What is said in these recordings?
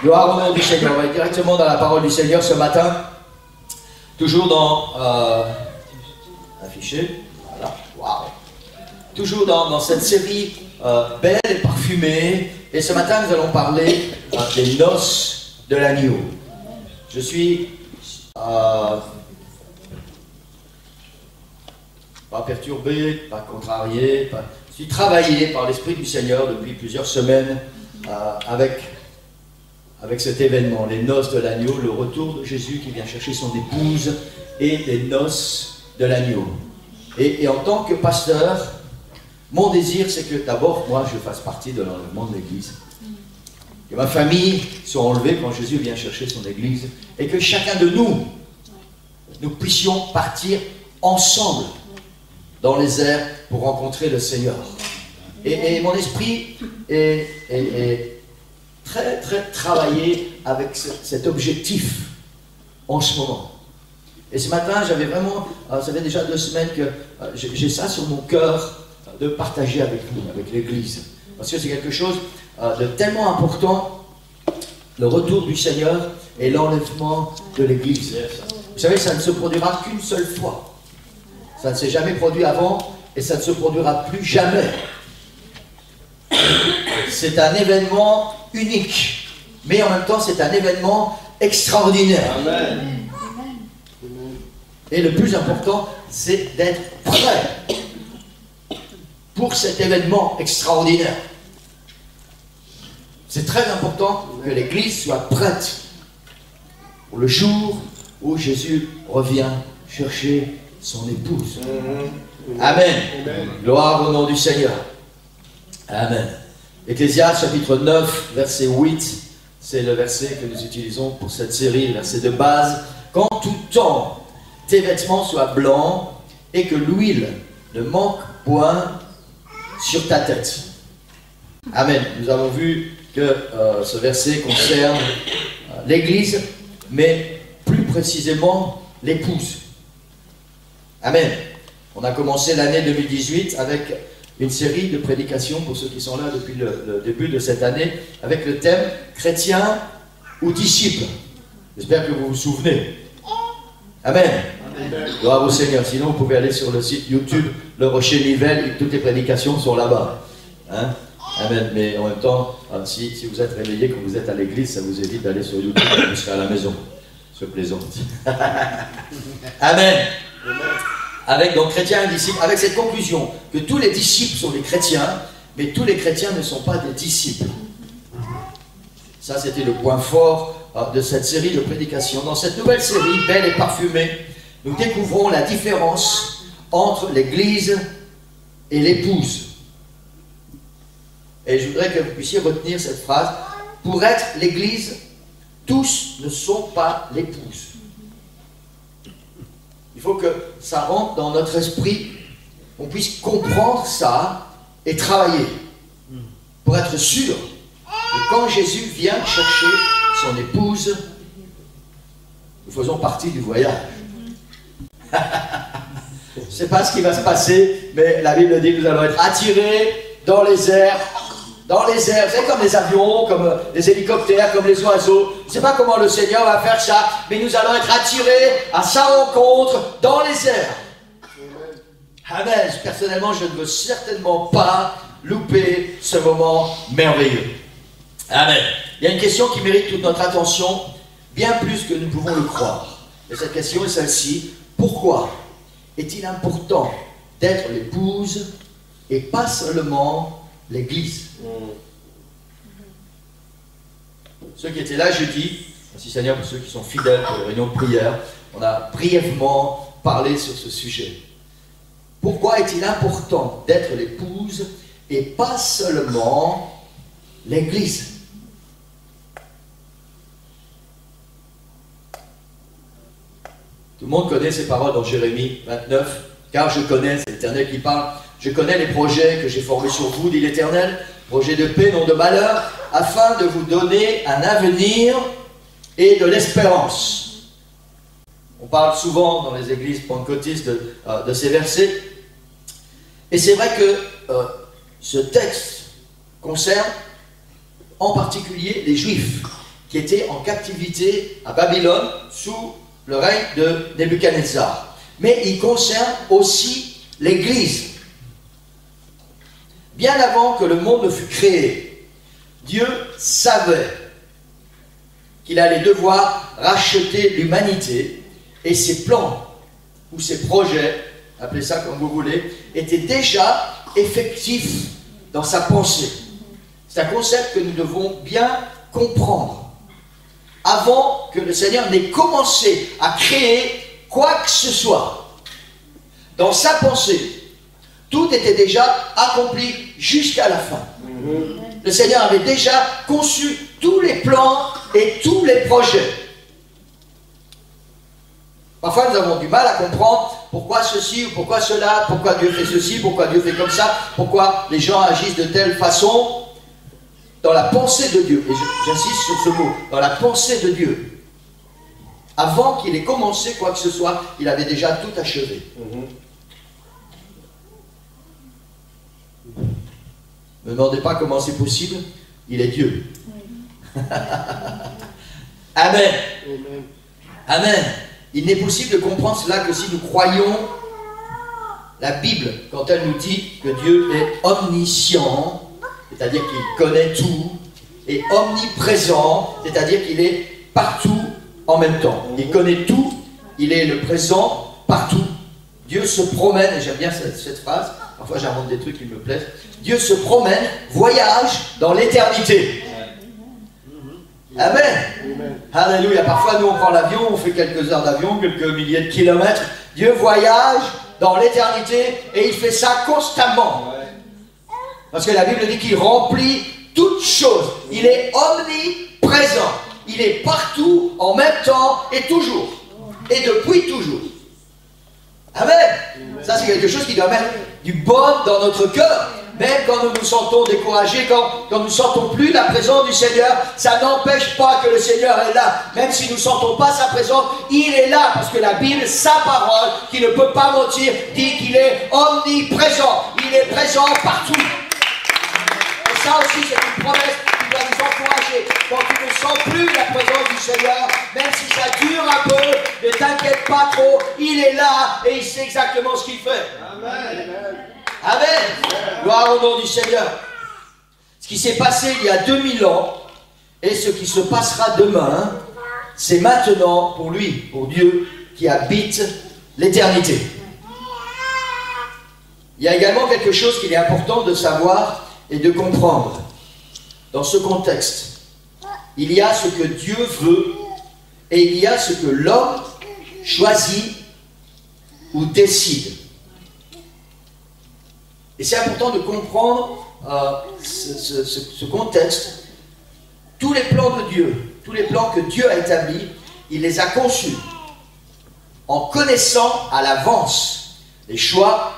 Gloire au nom du Seigneur. On va directement dans la parole du Seigneur ce matin. Toujours dans... affiché. Voilà. Waouh. Toujours dans cette série belle et parfumée. Et ce matin, nous allons parler des noces de l'agneau. Je suis... pas perturbé, pas contrarié. Je suis travaillé par l'Esprit du Seigneur depuis plusieurs semaines avec cet événement, les noces de l'agneau, le retour de Jésus qui vient chercher son épouse et les noces de l'agneau. Et en tant que pasteur, mon désir c'est que d'abord moi je fasse partie de l'enlèvement de l'Église. Que ma famille soit enlevée quand Jésus vient chercher son Église et que chacun de nous puissions partir ensemble dans les airs pour rencontrer le Seigneur. Et mon esprit est très très travaillé avec cet objectif en ce moment. Et ce matin, j'avais vraiment, ça fait déjà 2 semaines que j'ai ça sur mon cœur de partager avec vous, avec l'Église. Parce que c'est quelque chose de tellement important, le retour du Seigneur et l'enlèvement de l'Église. Vous savez, ça ne se produira qu'une seule fois. Ça ne s'est jamais produit avant et ça ne se produira plus jamais. C'est un événement unique, mais en même temps c'est un événement extraordinaire. Amen. Et le plus important, c'est d'être prêt pour cet événement extraordinaire. C'est très important que l'Église soit prête pour le jour où Jésus revient chercher son épouse. Amen. Amen. Gloire au nom du Seigneur. Amen. Ecclésiaste chapitre 9, verset 8, c'est le verset que nous utilisons pour cette série, le verset de base. Qu'en tout temps, tes vêtements soient blancs et que l'huile ne manque point sur ta tête. Amen. Nous avons vu que ce verset concerne l'Église, mais plus précisément l'épouse. Amen. On a commencé l'année 2018 avec une série de prédications, pour ceux qui sont là depuis le début de cette année, avec le thème « Chrétien ou disciple ». J'espère que vous vous souvenez. Amen. Amen. Gloire au Seigneur. Sinon, vous pouvez aller sur le site YouTube, Le Rocher Nivelle, toutes les prédications sont là-bas. Hein? Amen. Mais en même temps, si vous êtes réveillé quand vous êtes à l'église, ça vous évite d'aller sur YouTube quand vous serez à la maison. Je plaisante. Amen. Avec donc chrétiens et disciples, avec cette conclusion que tous les disciples sont des chrétiens, mais tous les chrétiens ne sont pas des disciples. Ça, c'était le point fort de cette série de prédications. Dans cette nouvelle série, belle et parfumée, nous découvrons la différence entre l'Église et l'épouse. Et je voudrais que vous puissiez retenir cette phrase. Pour être l'Église, tous ne sont pas l'épouse. Il faut que ça rentre dans notre esprit, qu'on puisse comprendre ça et travailler pour être sûr que quand Jésus vient chercher son épouse, nous faisons partie du voyage. Je ne sais pas ce qui va se passer, mais la Bible dit que nous allons être attirés dans les airs. Dans les airs, vous savez, comme les avions, comme les hélicoptères, comme les oiseaux. Je ne sais pas comment le Seigneur va faire ça, mais nous allons être attirés à sa rencontre dans les airs. Amen. Personnellement, je ne veux certainement pas louper ce moment merveilleux. Amen. Il y a une question qui mérite toute notre attention, bien plus que nous pouvons le croire. Et cette question est celle-ci. Pourquoi est-il important d'être l'épouse et pas seulement l'Église? Ceux qui étaient là jeudi, merci Seigneur pour ceux qui sont fidèles pour les réunions de prière, on a brièvement parlé sur ce sujet. Pourquoi est-il important d'être l'épouse et pas seulement l'Église? Tout le monde connaît ces paroles dans Jérémie 29, car je connais, c'est l'Éternel qui parle, je connais les projets que j'ai formés sur vous, dit l'Éternel, projets de paix, non de malheur, afin de vous donner un avenir et de l'espérance. On parle souvent dans les églises pentecôtistes de ces versets. Et c'est vrai que ce texte concerne en particulier les Juifs qui était en captivité à Babylone sous le règne de Nebuchadnezzar. Mais il concerne aussi l'Église. Bien avant que le monde ne fût créé, Dieu savait qu'il allait devoir racheter l'humanité, et ses plans ou ses projets, appelez ça comme vous voulez, étaient déjà effectifs dans sa pensée. C'est un concept que nous devons bien comprendre. Avant que le Seigneur n'ait commencé à créer quoi que ce soit, dans sa pensée, tout était déjà accompli jusqu'à la fin. Le Seigneur avait déjà conçu tous les plans et tous les projets. Parfois, nous avons du mal à comprendre pourquoi ceci ou pourquoi cela, pourquoi Dieu fait ceci, pourquoi Dieu fait comme ça, pourquoi les gens agissent de telle façon. Dans la pensée de Dieu, et j'insiste sur ce mot, dans la pensée de Dieu, avant qu'il ait commencé quoi que ce soit, il avait déjà tout achevé. Ne me demandez pas comment c'est possible, il est Dieu. Amen. Amen. Il n'est possible de comprendre cela que si nous croyons la Bible, quand elle nous dit que Dieu est omniscient, c'est-à-dire qu'il connaît tout, et omniprésent, c'est-à-dire qu'il est partout en même temps. Il connaît tout, il est le présent partout. Dieu se promène, et j'aime bien cette phrase, parfois j'invente des trucs qui me plaisent. Dieu se promène, voyage dans l'éternité. Amen. Alléluia. Parfois nous on prend l'avion, on fait quelques heures d'avion, quelques milliers de kilomètres. Dieu voyage dans l'éternité et il fait ça constamment. Parce que la Bible dit qu'il remplit toutes choses. Il est omniprésent. Il est partout, en même temps et toujours. Et depuis toujours. Amen. Ça c'est quelque chose qui doit mettre du baume dans notre cœur. Même quand nous nous sentons découragés, quand nous ne sentons plus la présence du Seigneur, ça n'empêche pas que le Seigneur est là. Même si nous ne sentons pas sa présence, il est là. Parce que la Bible, sa parole, qui ne peut pas mentir, dit qu'il est omniprésent. Il est présent partout. Et ça aussi, c'est une promesse qui doit nous encourager. Quand tu ne sens plus la présence du Seigneur, même si ça dure un peu, ne t'inquiète pas trop, il est là et il sait exactement ce qu'il fait. Amen. Amen. Gloire au nom du Seigneur. Ce qui s'est passé il y a 2000 ans et ce qui se passera demain, c'est maintenant pour lui, pour Dieu qui habite l'éternité. Il y a également quelque chose qu'il est important de savoir et de comprendre. Dans ce contexte, il y a ce que Dieu veut et il y a ce que l'homme choisit ou décide. Et c'est important de comprendre ce contexte. Tous les plans de Dieu, tous les plans que Dieu a établis, il les a conçus en connaissant à l'avance les choix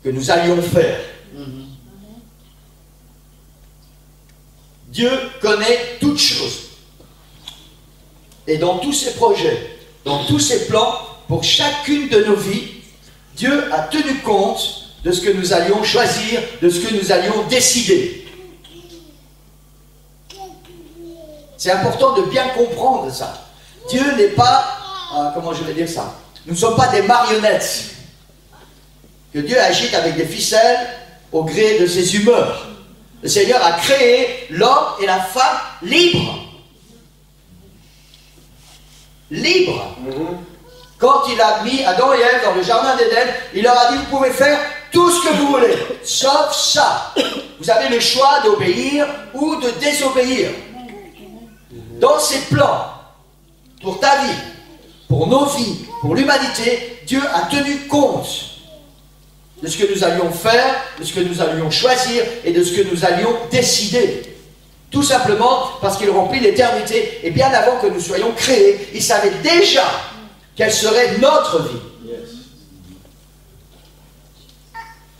que nous allions faire. Dieu connaît toutes choses. Et dans tous ses projets, dans tous ses plans, pour chacune de nos vies, Dieu a tenu compte de ce que nous allions choisir, de ce que nous allions décider. C'est important de bien comprendre ça. Dieu n'est pas, comment je vais dire ça, nous ne sommes pas des marionnettes que Dieu agite avec des ficelles au gré de ses humeurs. Le Seigneur a créé l'homme et la femme libres. Libres. Quand il a mis Adam et Ève dans le jardin d'Éden, il leur a dit, vous pouvez faire tout ce que vous voulez, sauf ça. Vous avez le choix d'obéir ou de désobéir. Dans ses plans, pour ta vie, pour nos vies, pour l'humanité, Dieu a tenu compte de ce que nous allions faire, de ce que nous allions choisir et de ce que nous allions décider. Tout simplement parce qu'il remplit l'éternité. Et bien avant que nous soyons créés, il savait déjà quelle serait notre vie.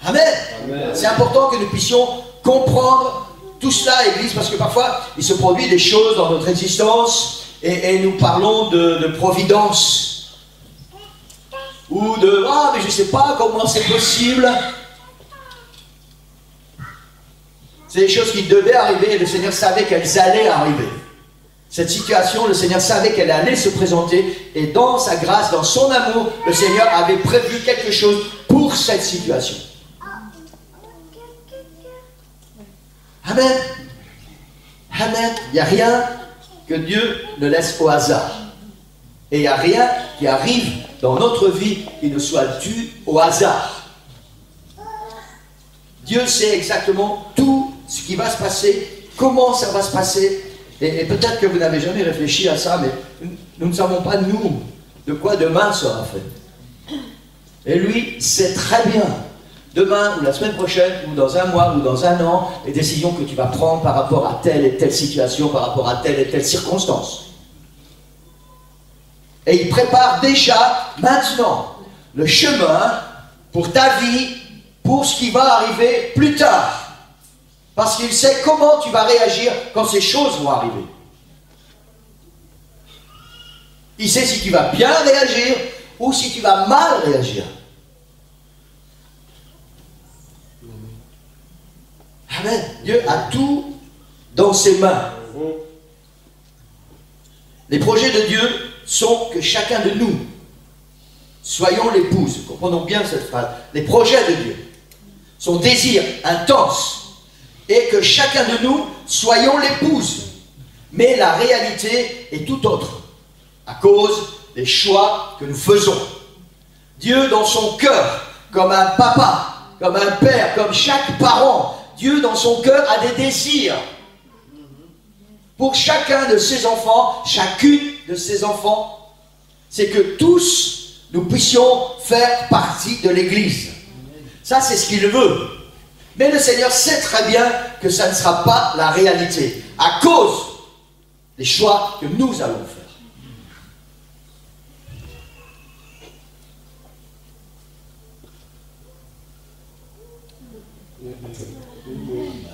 Amen. C'est important que nous puissions comprendre tout cela, Église, parce que parfois, il se produit des choses dans notre existence et nous parlons de providence. Ou de « Ah, mais je ne sais pas comment c'est possible ». C'est des choses qui devaient arriver et le Seigneur savait qu'elles allaient arriver. Cette situation, le Seigneur savait qu'elle allait se présenter et dans sa grâce, dans son amour, le Seigneur avait prévu quelque chose pour cette situation. Amen. Amen. Il n'y a rien que Dieu ne laisse au hasard. Et il n'y a rien qui arrive dans notre vie qui ne soit dû au hasard. Dieu sait exactement tout ce qui va se passer, comment ça va se passer. Et peut-être que vous n'avez jamais réfléchi à ça, mais nous ne savons pas, nous, de quoi demain sera fait. Et lui sait très bien, demain ou la semaine prochaine, ou dans un mois, ou dans un an, les décisions que tu vas prendre par rapport à telle et telle situation, par rapport à telle et telle circonstance. Et il prépare déjà, maintenant, le chemin pour ta vie, pour ce qui va arriver plus tard. Parce qu'il sait comment tu vas réagir quand ces choses vont arriver. Il sait si tu vas bien réagir ou si tu vas mal réagir. Amen. Dieu a tout dans ses mains. Les projets de Dieu sont que chacun de nous soyons l'épouse. Comprenons bien cette phrase. Les projets de Dieu, son désir intense, et que chacun de nous soyons l'épouse. Mais la réalité est tout autre, à cause des choix que nous faisons. Dieu dans son cœur, comme un papa, comme un père, comme chaque parent, Dieu dans son cœur a des désirs pour chacun de ses enfants, chacune de ses enfants. C'est que tous nous puissions faire partie de l'Église. Ça, c'est ce qu'il veut. Mais le Seigneur sait très bien que ça ne sera pas la réalité, à cause des choix que nous allons faire.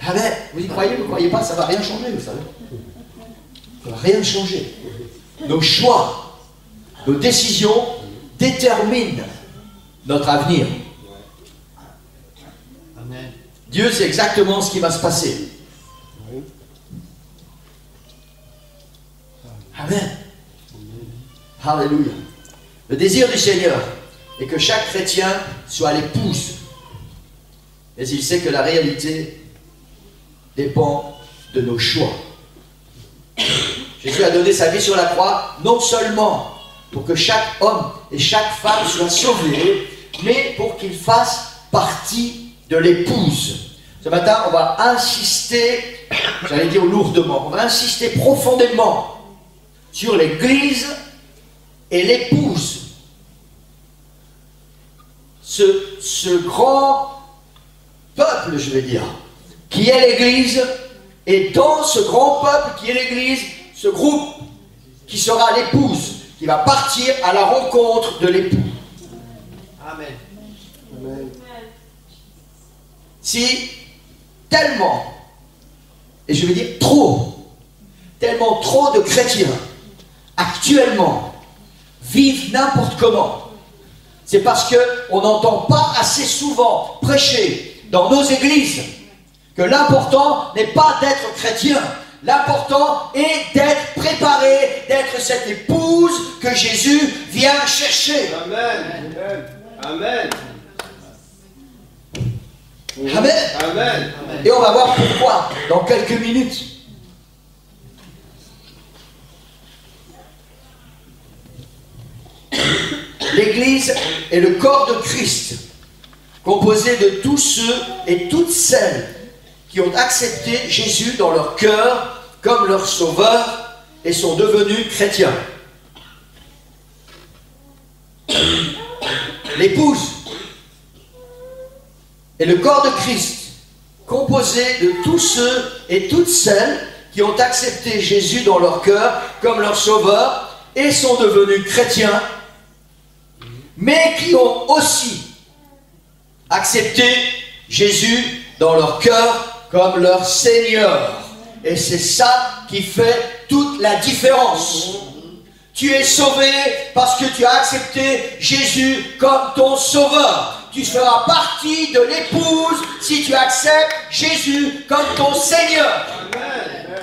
Amen. Vous y croyez, vous ne croyez pas, ça ne va rien changer, vous savez. Ça ne va rien changer. Nos choix, nos décisions déterminent notre avenir. Dieu sait exactement ce qui va se passer. Amen. Alléluia. Le désir du Seigneur est que chaque chrétien soit l'épouse. Mais il sait que la réalité dépend de nos choix. Jésus a donné sa vie sur la croix, non seulement pour que chaque homme et chaque femme soient sauvés, mais pour qu'ils fassent partie de l'épouse. Ce matin, on va insister, j'allais dire lourdement, on va insister profondément sur l'Église et l'épouse. Ce grand peuple, je vais dire, qui est l'Église, et dans ce grand peuple qui est l'Église, ce groupe qui sera l'épouse, qui va partir à la rencontre de l'époux. Amen. Amen. Si tellement, et je veux dire tellement trop de chrétiens actuellement vivent n'importe comment, c'est parce qu'on n'entend pas assez souvent prêcher dans nos églises que l'important n'est pas d'être chrétien, l'important est d'être préparé, d'être cette épouse que Jésus vient chercher. Amen. Amen. Amen. Amen. Et on va voir pourquoi dans quelques minutes. L'Église est le corps de Christ, composé de tous ceux et toutes celles qui ont accepté Jésus dans leur cœur comme leur sauveur et sont devenus chrétiens. L'épouse est le corps de Christ, composé de tous ceux et toutes celles qui ont accepté Jésus dans leur cœur comme leur sauveur et sont devenus chrétiens, mais qui ont aussi accepté Jésus dans leur cœur comme leur Seigneur. Et c'est ça qui fait toute la différence. Tu es sauvé parce que tu as accepté Jésus comme ton sauveur. Tu feras partie de l'épouse si tu acceptes Jésus comme ton Seigneur. Amen.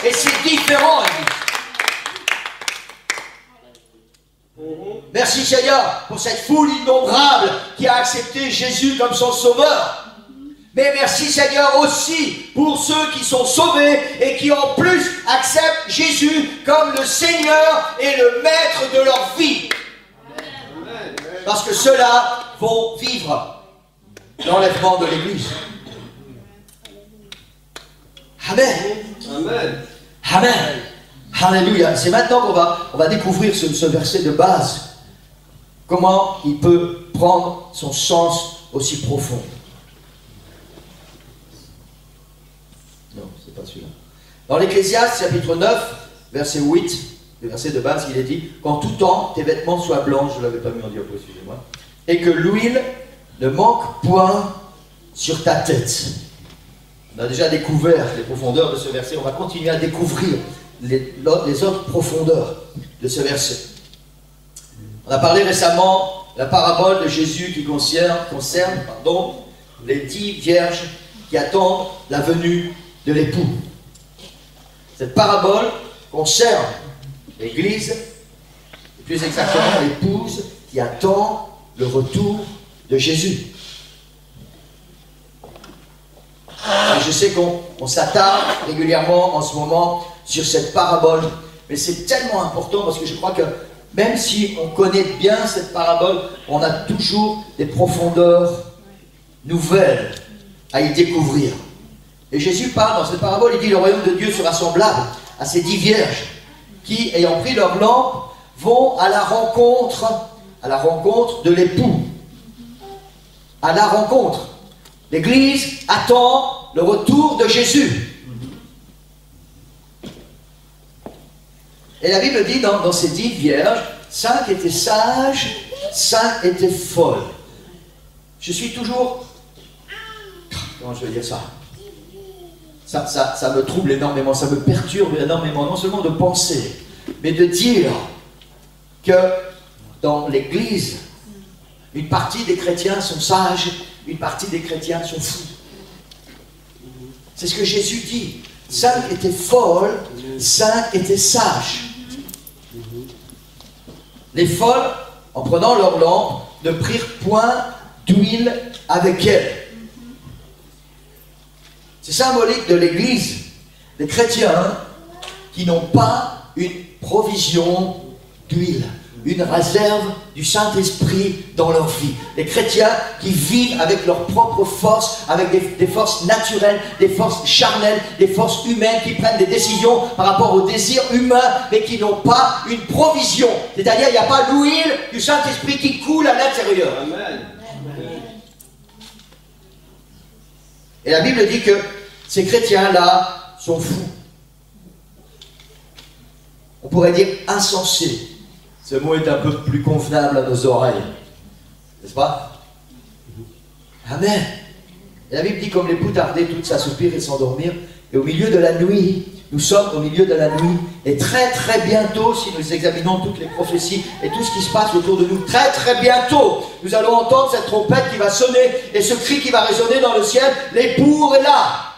Et c'est différent, Merci Seigneur pour cette foule innombrable qui a accepté Jésus comme son sauveur. Mais merci Seigneur aussi pour ceux qui sont sauvés et qui en plus acceptent Jésus comme le Seigneur et le Maître de leur vie. Parce que ceux-là vont vivre l'enlèvement de l'Église. Amen. Amen. Amen. Alléluia. C'est maintenant qu'on va découvrir ce verset de base. Comment il peut prendre son sens aussi profond. Non, c'est pas celui-là. Dans l'Ecclésiaste, chapitre 9, verset 8, le verset de base, il est dit « Qu'en tout temps, tes vêtements soient blancs, je ne l'avais pas mis en diapo, excusez-moi, et que l'huile ne manque point sur ta tête. » On a déjà découvert les profondeurs de ce verset, on va continuer à découvrir les autres profondeurs de ce verset. On a parlé récemment de la parabole de Jésus qui concerne les 10 vierges qui attendent la venue de l'époux. Cette parabole concerne l'Église, et plus exactement l'épouse qui attend le retour de Jésus. Et je sais qu'on s'attarde régulièrement en ce moment sur cette parabole, mais c'est tellement important parce que je crois que même si on connaît bien cette parabole, on a toujours des profondeurs nouvelles à y découvrir. Et Jésus parle dans cette parabole, il dit le royaume de Dieu sera semblable à ces 10 vierges qui, ayant pris leur lampe, vont à la rencontre de l'époux. À la rencontre. L'Église attend le retour de Jésus. Et la Bible dit dans ces 10 vierges, 5 étaient sages, 5 étaient folles. Je suis toujours... Comment je vais dire ça? Ça me trouble énormément, ça me perturbe énormément, non seulement de penser, mais de dire que dans l'Église, une partie des chrétiens sont sages, une partie des chrétiens sont fous. C'est ce que Jésus dit. 5 étaient folles, 5 étaient sages. Les folles, en prenant leur lampe, ne prirent point d'huile avec elles. C'est symbolique de l'Église, des chrétiens qui n'ont pas une provision d'huile, une réserve du Saint-Esprit dans leur vie. Les chrétiens qui vivent avec leurs propres forces, avec des forces naturelles, des forces charnelles, des forces humaines, qui prennent des décisions par rapport aux désirs humains, mais qui n'ont pas une provision. C'est-à-dire, il n'y a pas l'huile du Saint-Esprit qui coule à l'intérieur. Amen. Et la Bible dit que ces chrétiens-là sont fous. On pourrait dire insensés. Ce mot est un peu plus convenable à nos oreilles. N'est-ce pas? Amen. Et la Bible dit comme l'époux tardait toute s'assoupir et s'endormir. Et au milieu de la nuit, nous sommes au milieu de la nuit. Et très très bientôt, si nous examinons toutes les prophéties et tout ce qui se passe autour de nous, très très bientôt, nous allons entendre cette trompette qui va sonner et ce cri qui va résonner dans le ciel. L'époux est là.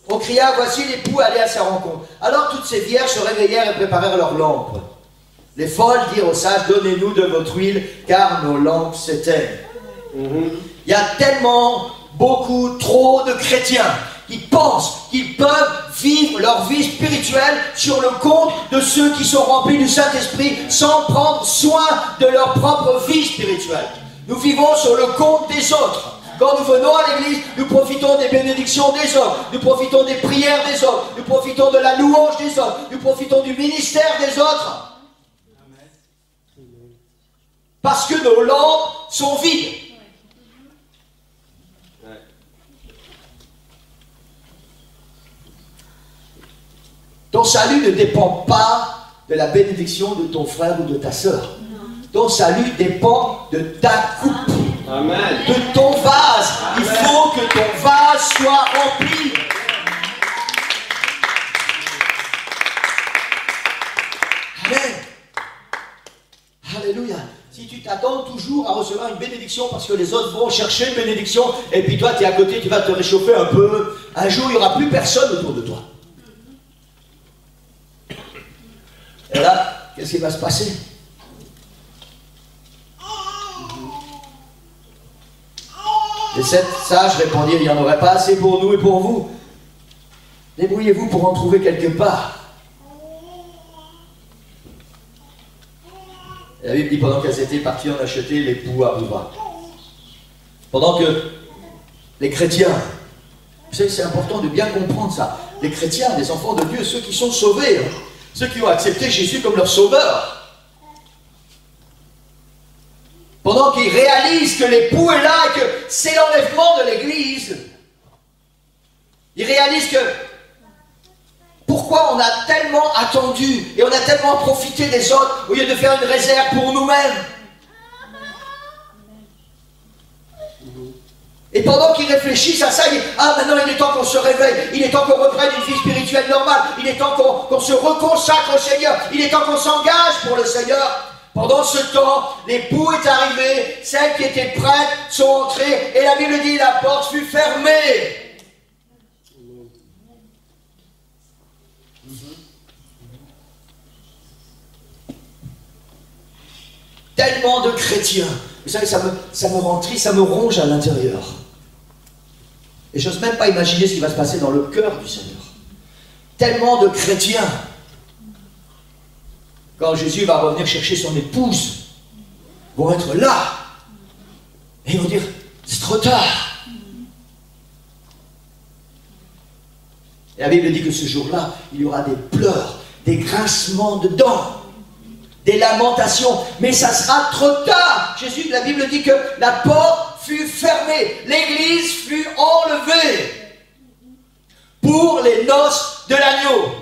On cria, voici l'époux allé à sa rencontre. Alors toutes ces vierges se réveillèrent et préparèrent leurs lampes. Les folles dirent aux sages, donnez-nous de votre huile, car nos lampes s'éteignent. Il y a tellement, beaucoup, trop de chrétiens qui pensent qu'ils peuvent vivre leur vie spirituelle sur le compte de ceux qui sont remplis du Saint-Esprit sans prendre soin de leur propre vie spirituelle. Nous vivons sur le compte des autres. Quand nous venons à l'église, nous profitons des bénédictions des autres, nous profitons des prières des autres, nous profitons de la louange des autres, nous profitons du ministère des autres. Parce que nos lampes sont vides. Ton salut ne dépend pas de la bénédiction de ton frère ou de ta sœur. Ton salut dépend de ta coupe. Amen. De ton vase. Il faut que ton vase soit rempli. Amen. Alléluia. Si tu t'attends toujours à recevoir une bénédiction parce que les autres vont chercher une bénédiction et puis toi tu es à côté, tu vas te réchauffer un peu, un jour il n'y aura plus personne autour de toi. Et là, qu'est-ce qui va se passer? Les 7 sages répondirent, il n'y en aurait pas assez pour nous et pour vous. Débrouillez-vous pour en trouver quelque part. Et la Bible dit, pendant qu'elles étaient parties en acheter, l'époux arriva. Pendant que les chrétiens, vous savez, c'est important de bien comprendre ça, les chrétiens, les enfants de Dieu, ceux qui sont sauvés, hein, ceux qui ont accepté Jésus comme leur sauveur, pendant qu'ils réalisent que l'époux est là et que c'est l'enlèvement de l'Église, ils réalisent que pourquoi on a tellement attendu et on a tellement profité des autres au lieu de faire une réserve pour nous-mêmes. Et pendant qu'ils réfléchissent à ça, ils disent, ah maintenant il est temps qu'on se réveille, il est temps qu'on reprenne une vie spirituelle normale, il est temps qu'on se reconsacre au Seigneur, il est temps qu'on s'engage pour le Seigneur. Pendant ce temps, l'époux est arrivé, celles qui étaient prêtes sont entrées, et la Bible dit, la porte fut fermée. Tellement de chrétiens, vous savez, ça me rend triste, ça me ronge à l'intérieur. Et je n'ose même pas imaginer ce qui va se passer dans le cœur du Seigneur. Tellement de chrétiens, quand Jésus va revenir chercher son épouse, vont être là, et ils vont dire, c'est trop tard. Et la Bible dit que ce jour-là, il y aura des pleurs, des grincements de dents, des lamentations, mais ça sera trop tard. Jésus, la Bible dit que la porte fut fermée, l'église fut enlevée pour les noces de l'agneau.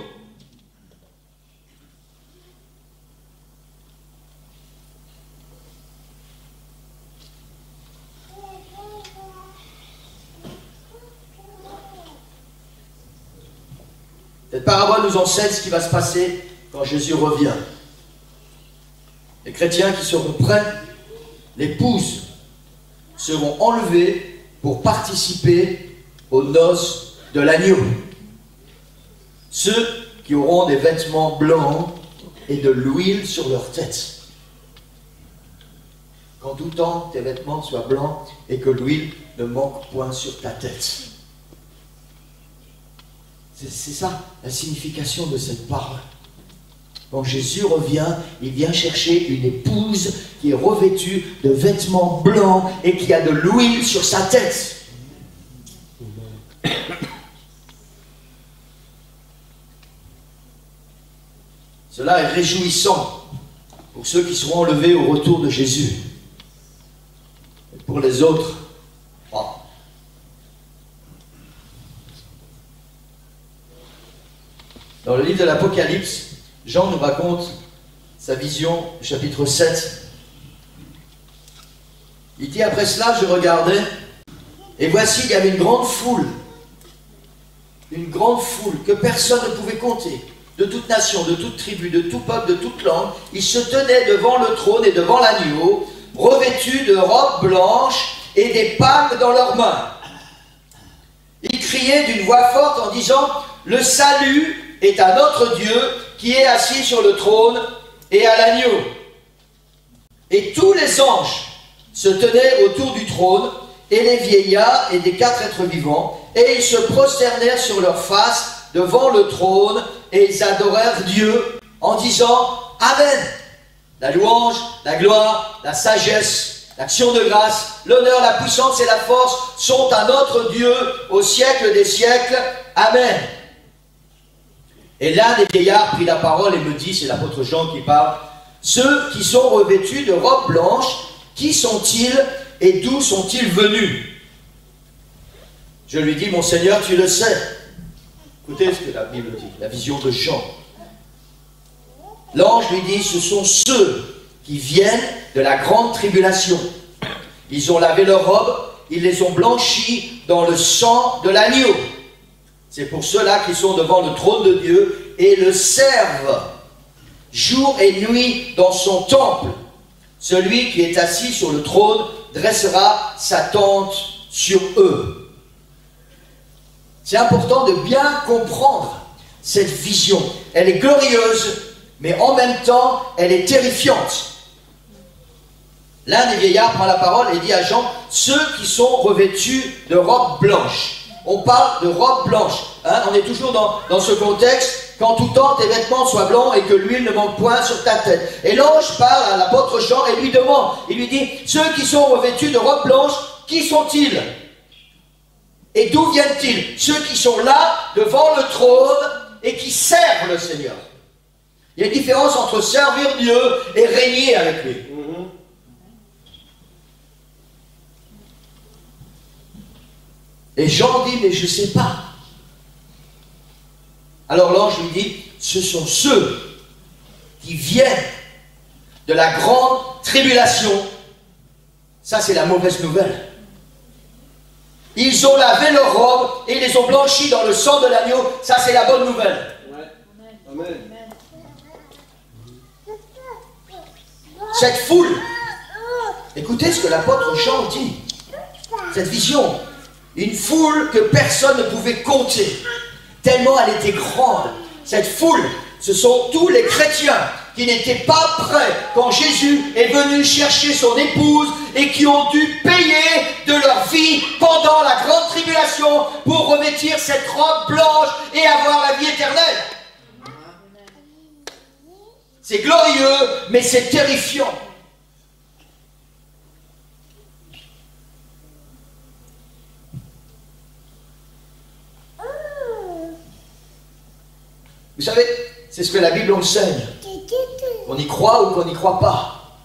Cette parabole nous enseigne ce qui va se passer quand Jésus revient. Les chrétiens qui seront prêts, l'épouse, seront enlevés pour participer aux noces de l'agneau. Ceux qui auront des vêtements blancs et de l'huile sur leur tête. Qu'en tout temps tes vêtements soient blancs et que l'huile ne manque point sur ta tête. C'est ça la signification de cette parole. Quand Jésus revient, il vient chercher une épouse qui est revêtue de vêtements blancs et qui a de l'huile sur sa tête. Cela est réjouissant pour ceux qui seront enlevés au retour de Jésus. Et pour les autres, oh. Dans le livre de l'Apocalypse, Jean nous raconte sa vision, chapitre 7. Il dit, après cela, je regardais, et voici, il y avait une grande foule que personne ne pouvait compter, de toute nation, de toute tribu, de tout peuple, de toute langue. Ils se tenaient devant le trône et devant l'agneau, revêtus de robes blanches et des palmes dans leurs mains. Ils criaient d'une voix forte en disant, le salut est à notre Dieu, qui est assis sur le trône et à l'agneau. Et tous les anges se tenaient autour du trône, et les vieillards et des 4 êtres vivants, et ils se prosternèrent sur leur face devant le trône, et ils adorèrent Dieu en disant Amen. La louange, la gloire, la sagesse, l'action de grâce, l'honneur, la puissance et la force sont à notre Dieu au siècle des siècles. Amen. Et l'un des vieillards prit la parole et me dit, c'est l'apôtre Jean qui parle, ceux qui sont revêtus de robes blanches, qui sont-ils et d'où sont-ils venus? Je lui dis, mon Seigneur, tu le sais. Écoutez ce que la Bible dit, la vision de Jean. L'ange lui dit, ce sont ceux qui viennent de la grande tribulation. Ils ont lavé leurs robes, ils les ont blanchis dans le sang de l'agneau. C'est pour ceux-là qui sont devant le trône de Dieu et le servent jour et nuit dans son temple. Celui qui est assis sur le trône dressera sa tente sur eux. C'est important de bien comprendre cette vision. Elle est glorieuse, mais en même temps, elle est terrifiante. L'un des vieillards prend la parole et dit à Jean, ceux qui sont revêtus de robes blanches. On parle de robes blanches. Hein, on est toujours dans ce contexte, qu'en tout temps tes vêtements soient blancs et que l'huile ne manque point sur ta tête. Et l'ange parle à l'apôtre Jean et lui demande, il lui dit, ceux qui sont revêtus de robes blanches, qui sont-ils? Et d'où viennent-ils? Ceux qui sont là, devant le trône, et qui servent le Seigneur. Il y a une différence entre servir Dieu et régner avec lui. Et Jean dit, mais je ne sais pas. Alors l'ange lui dit, ce sont ceux qui viennent de la grande tribulation. Ça, c'est la mauvaise nouvelle. Ils ont lavé leurs robes et ils les ont blanchis dans le sang de l'agneau. Ça, c'est la bonne nouvelle. Amen. Cette foule, écoutez ce que l'apôtre Jean dit. Cette vision, une foule que personne ne pouvait compter, tellement elle était grande. Cette foule, ce sont tous les chrétiens qui n'étaient pas prêts quand Jésus est venu chercher son épouse et qui ont dû payer de leur vie pendant la grande tribulation pour revêtir cette robe blanche et avoir la vie éternelle. C'est glorieux, mais c'est terrifiant. Vous savez, c'est ce que la Bible enseigne. Qu'on y croit ou qu'on n'y croit pas,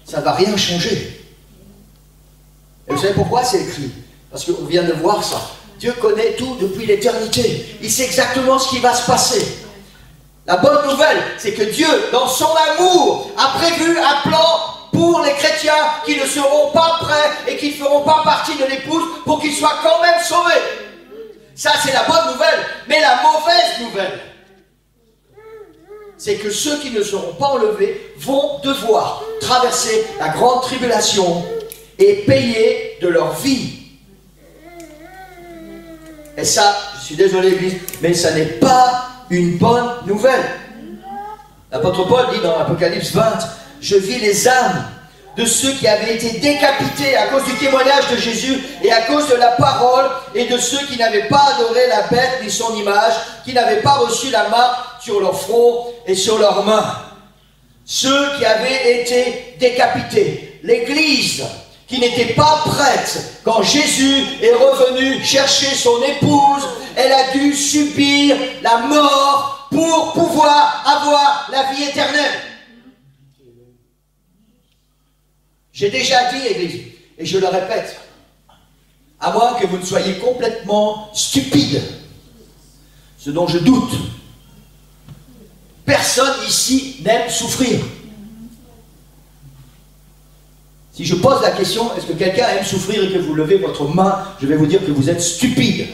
ça ne va rien changer. Et vous savez pourquoi c'est écrit? Parce qu'on vient de voir ça. Dieu connaît tout depuis l'éternité. Il sait exactement ce qui va se passer. La bonne nouvelle, c'est que Dieu, dans son amour, a prévu un plan pour les chrétiens qui ne seront pas prêts et qui ne feront pas partie de l'épouse pour qu'ils soient quand même sauvés. Ça, c'est la bonne nouvelle. Mais la mauvaise nouvelle, c'est que ceux qui ne seront pas enlevés vont devoir traverser la grande tribulation et payer de leur vie. Et ça, je suis désolé, Église, mais ça n'est pas une bonne nouvelle. L'apôtre Paul dit dans Apocalypse 20, « Je vis les âmes de ceux qui avaient été décapités à cause du témoignage de Jésus et à cause de la parole, et de ceux qui n'avaient pas adoré la bête ni son image, qui n'avaient pas reçu la marque sur leur front et sur leurs mains. » Ceux qui avaient été décapités. L'Église qui n'était pas prête quand Jésus est revenu chercher son épouse, elle a dû subir la mort pour pouvoir avoir la vie éternelle. J'ai déjà dit, Église, et je le répète, à moins que vous ne soyez complètement stupide, ce dont je doute, personne ici n'aime souffrir. Si je pose la question, est-ce que quelqu'un aime souffrir et que vous levez votre main, je vais vous dire que vous êtes stupide.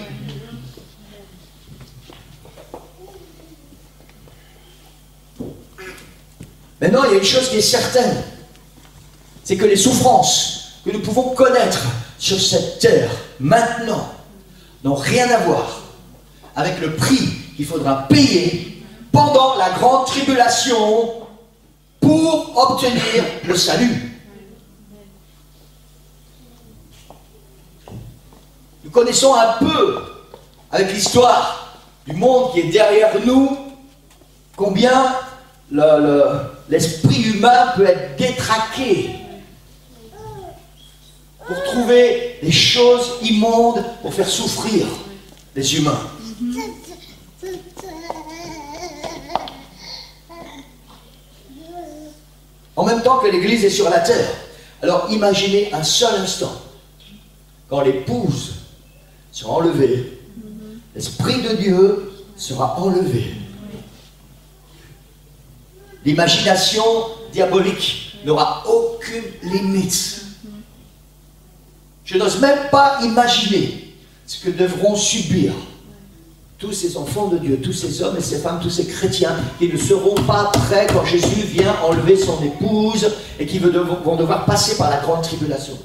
Maintenant, il y a une chose qui est certaine, c'est que les souffrances que nous pouvons connaître sur cette terre, maintenant, n'ont rien à voir avec le prix qu'il faudra payer pendant la grande tribulation pour obtenir le salut. Nous connaissons un peu, avec l'histoire du monde qui est derrière nous, combien l'esprit humain peut être détraqué pour trouver des choses immondes pour faire souffrir les humains. En même temps que l'Église est sur la terre. Alors imaginez un seul instant, quand l'épouse sera enlevée, l'Esprit de Dieu sera enlevé. L'imagination diabolique n'aura aucune limite. Je n'ose même pas imaginer ce que devront subir tous ces enfants de Dieu, tous ces hommes et ces femmes, tous ces chrétiens qui ne seront pas prêts quand Jésus vient enlever son épouse et qui vont devoir passer par la grande tribulation.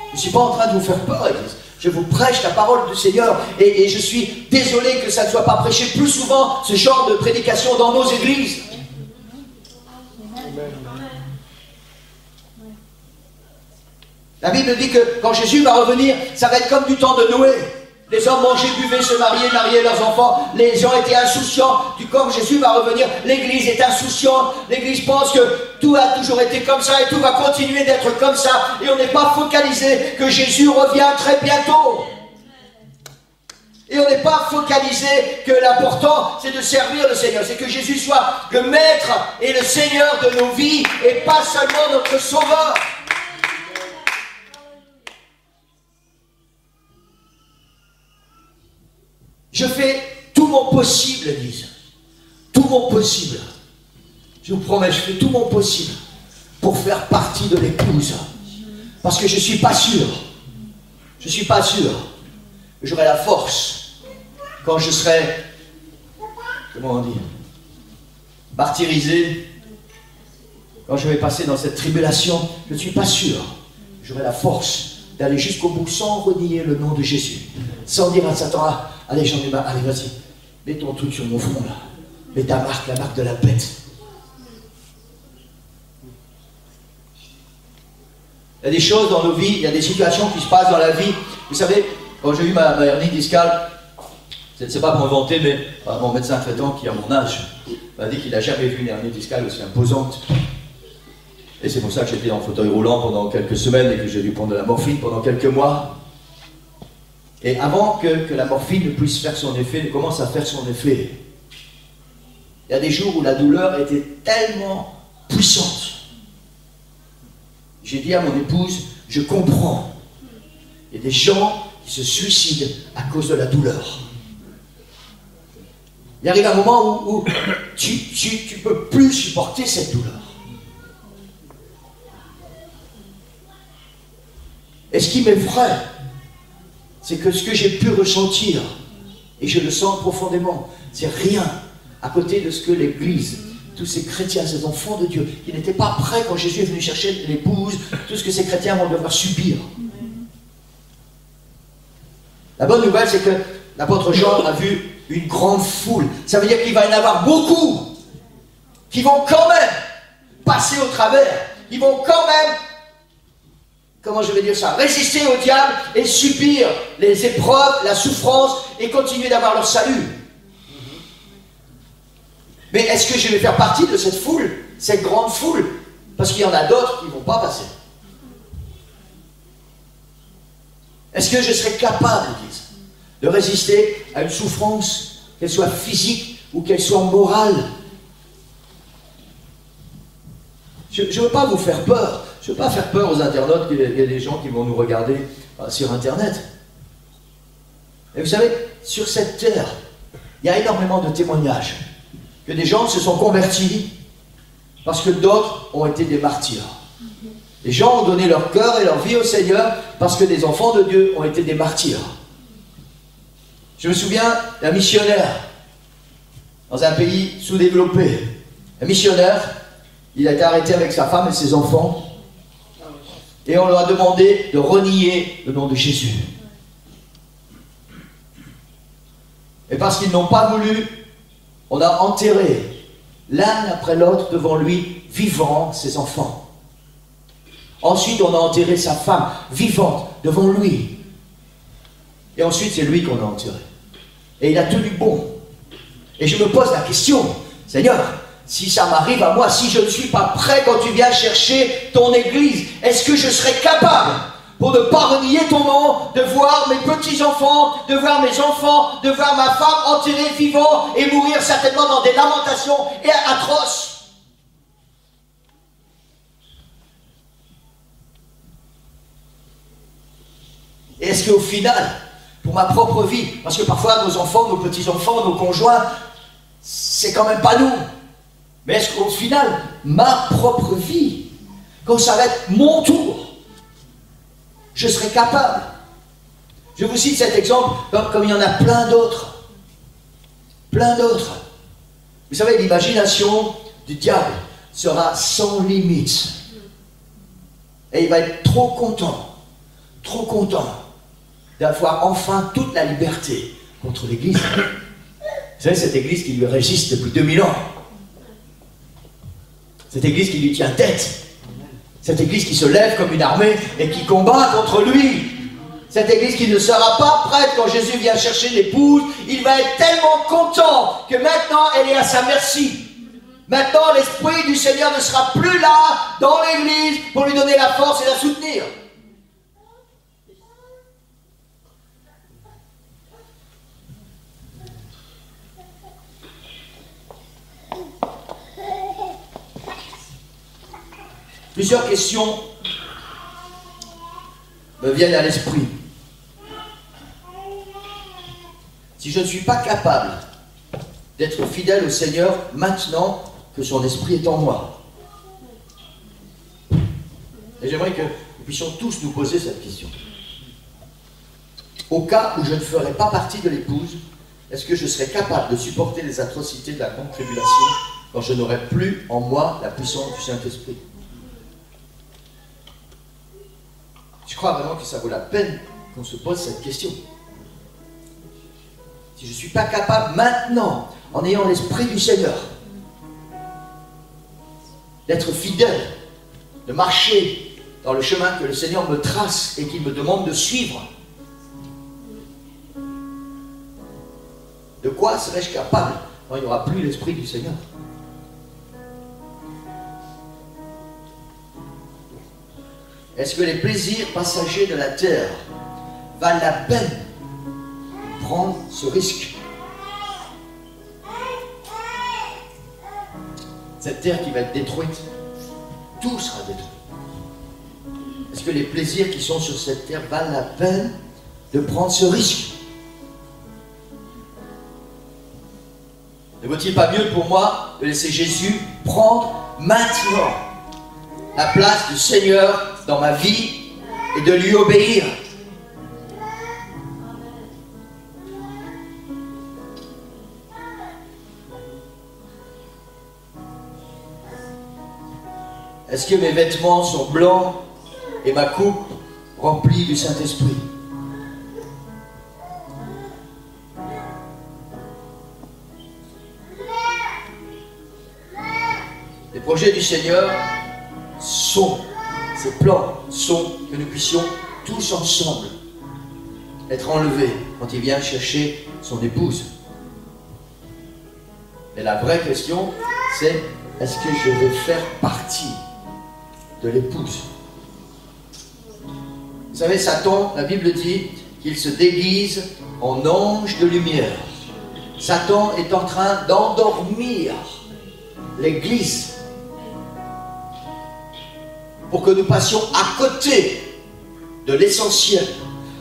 Je ne suis pas en train de vous faire peur, Église. Je vous prêche la parole du Seigneur et je suis désolé que ça ne soit pas prêché plus souvent, ce genre de prédication dans nos églises. La Bible dit que quand Jésus va revenir, ça va être comme du temps de Noé. Les hommes mangeaient, buvaient, se mariaient, mariaient leurs enfants. Les gens étaient insouciants. Quand Jésus va revenir, l'Église est insouciante. L'Église pense que tout a toujours été comme ça et tout va continuer d'être comme ça. Et on n'est pas focalisé que Jésus revient très bientôt. Et on n'est pas focalisé que l'important c'est de servir le Seigneur. C'est que Jésus soit le maître et le Seigneur de nos vies et pas seulement notre sauveur. Je fais tout mon possible, Église. Tout mon possible. Je vous promets, je fais tout mon possible pour faire partie de l'épouse. Parce que je ne suis pas sûr. Je ne suis pas sûr que j'aurai la force quand je serai, comment on dit, martyrisé, quand je vais passer dans cette tribulation. Je ne suis pas sûr que j'aurai la force d'aller jusqu'au bout sans renier le nom de Jésus. Sans dire à Satan, ah, allez, j'en ai marre, allez, vas-y, mets ton truc sur mon front, là. Mets ta marque, la marque de la bête. Il y a des choses dans nos vies, il y a des situations qui se passent dans la vie. Vous savez, quand j'ai eu ma hernie discale, c'est pas pour me vanter, mais mon médecin traitant, qui a mon âge, m'a dit qu'il n'a jamais vu une hernie discale aussi imposante. Et c'est pour ça que j'étais en fauteuil roulant pendant quelques semaines et que j'ai dû prendre de la morphine pendant quelques mois. Et avant que la morphine ne puisse faire son effet, ne commence à faire son effet, il y a des jours où la douleur était tellement puissante. J'ai dit à mon épouse, je comprends. Il y a des gens qui se suicident à cause de la douleur. Il arrive un moment où tu ne peux plus supporter cette douleur. Et ce qui m'effraie, c'est que ce que j'ai pu ressentir, et je le sens profondément, c'est rien à côté de ce que l'Église, tous ces chrétiens, ces enfants de Dieu, qui n'étaient pas prêts quand Jésus est venu chercher l'épouse, tout ce que ces chrétiens vont devoir subir. La bonne nouvelle, c'est que l'apôtre Jean a vu une grande foule. Ça veut dire qu'il va y en avoir beaucoup qui vont quand même passer au travers, qui vont quand même, comment je vais dire ça, résister au diable et subir les épreuves, la souffrance et continuer d'avoir leur salut. Mais est-ce que je vais faire partie de cette foule, cette grande foule? Parce qu'il y en a d'autres qui ne vont pas passer. Est-ce que je serai capable, Église, de résister à une souffrance, qu'elle soit physique ou qu'elle soit morale? Je ne veux pas vous faire peur. Je ne veux pas faire peur aux internautes qu'il y a des gens qui vont nous regarder sur Internet. Et vous savez, sur cette terre, il y a énormément de témoignages que des gens se sont convertis parce que d'autres ont été des martyrs. Les gens ont donné leur cœur et leur vie au Seigneur parce que des enfants de Dieu ont été des martyrs. Je me souviens d'un missionnaire dans un pays sous-développé. Un missionnaire, il a été arrêté avec sa femme et ses enfants et on leur a demandé de renier le nom de Jésus. Et parce qu'ils n'ont pas voulu, on a enterré l'un après l'autre devant lui, vivant, ses enfants. Ensuite, on a enterré sa femme, vivante, devant lui. Et ensuite, c'est lui qu'on a enterré. Et il a tenu bon. Et je me pose la question, Seigneur, si ça m'arrive à moi, si je ne suis pas prêt quand tu viens chercher ton église, est-ce que je serai capable, pour ne pas renier ton nom, de voir mes petits-enfants, de voir mes enfants, de voir ma femme enterrée vivant et mourir certainement dans des lamentations et atroces? Et est-ce qu'au final, pour ma propre vie, parce que parfois nos enfants, nos petits-enfants, nos conjoints, c'est quand même pas nous, mais est-ce qu'au final, ma propre vie, quand ça va être mon tour, je serai capable? Je vous cite cet exemple comme il y en a plein d'autres. Plein d'autres. Vous savez, l'imagination du diable sera sans limite. Et il va être trop content trop content d'avoir enfin toute la liberté contre l'Église. Vous savez, cette Église qui lui résiste depuis 2000 ans. Cette Église qui lui tient tête. Cette Église qui se lève comme une armée et qui combat contre lui. Cette Église qui ne sera pas prête quand Jésus vient chercher l'épouse. Il va être tellement content que maintenant elle est à sa merci. Maintenant l'Esprit du Seigneur ne sera plus là dans l'Église pour lui donner la force et la soutenir. Plusieurs questions me viennent à l'esprit. Si je ne suis pas capable d'être fidèle au Seigneur maintenant que son esprit est en moi. Et j'aimerais que nous puissions tous nous poser cette question. Au cas où je ne ferais pas partie de l'épouse, est-ce que je serais capable de supporter les atrocités de la grande tribulation quand je n'aurai plus en moi la puissance du Saint-Esprit? Je crois vraiment que ça vaut la peine qu'on se pose cette question. Si je ne suis pas capable maintenant, en ayant l'Esprit du Seigneur, d'être fidèle, de marcher dans le chemin que le Seigneur me trace et qu'il me demande de suivre, de quoi serais-je capable quand il n'y aura plus l'Esprit du Seigneur? Est-ce que les plaisirs passagers de la terre valent la peine de prendre ce risque? Cette terre qui va être détruite, tout sera détruit. Est-ce que les plaisirs qui sont sur cette terre valent la peine de prendre ce risque? Ne vaut-il pas mieux pour moi de laisser Jésus prendre maintenant la place du Seigneur dans ma vie et de lui obéir? Est-ce que mes vêtements sont blancs et ma coupe remplie du Saint-Esprit? Les projets du Seigneur sont, ces plans sont que nous puissions tous ensemble être enlevés quand il vient chercher son épouse. Et la vraie question, c'est: est-ce que je vais faire partie de l'épouse? Vous savez, Satan, la Bible dit qu'il se déguise en ange de lumière. Satan est en train d'endormir l'Église pour que nous passions à côté de l'essentiel,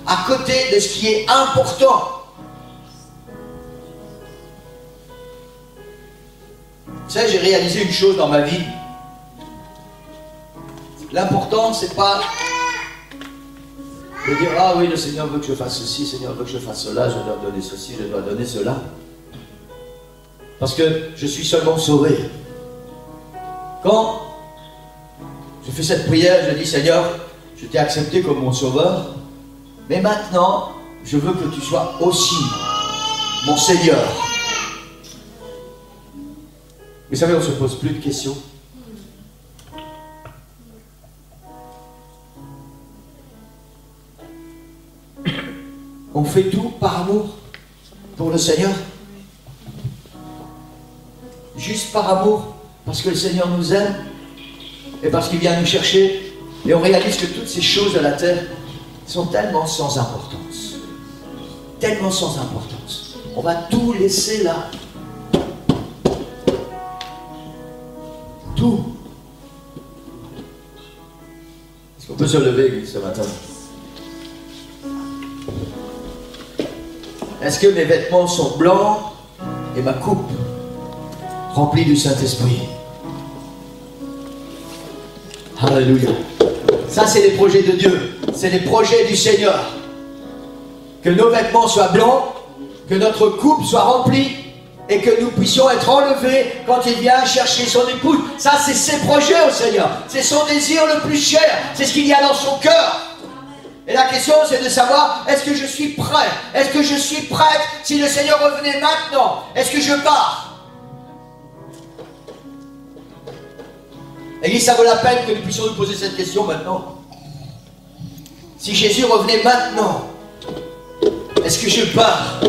à côté de ce qui est important. Vous savez, j'ai réalisé une chose dans ma vie. L'important, c'est pas de dire: ah oui, le Seigneur veut que je fasse ceci, le Seigneur veut que je fasse cela, je dois donner ceci, je dois donner cela. Parce que je suis seulement sauvé. Quand je fais cette prière, je dis: Seigneur, je t'ai accepté comme mon sauveur, mais maintenant, je veux que tu sois aussi mon Seigneur. Vous savez, on ne se pose plus de questions. On fait tout par amour pour le Seigneur. Juste par amour, parce que le Seigneur nous aime et parce qu'il vient nous chercher. Et on réalise que toutes ces choses de la terre sont tellement sans importance. Tellement sans importance. On va tout laisser là. Tout. Est-ce qu'on peut se lever ce matin? Est-ce que mes vêtements sont blancs et ma coupe remplie du Saint-Esprit? Alléluia. Ça, c'est les projets de Dieu. C'est les projets du Seigneur. Que nos vêtements soient blancs, que notre coupe soit remplie et que nous puissions être enlevés quand il vient chercher son épouse. Ça, c'est ses projets au Seigneur. C'est son désir le plus cher. C'est ce qu'il y a dans son cœur. Et la question, c'est de savoir, est-ce que je suis prêt? Est-ce que je suis prête si le Seigneur revenait maintenant? Est-ce que je pars? Église, ça vaut la peine que nous puissions nous poser cette question maintenant. Si Jésus revenait maintenant, est-ce que je pars?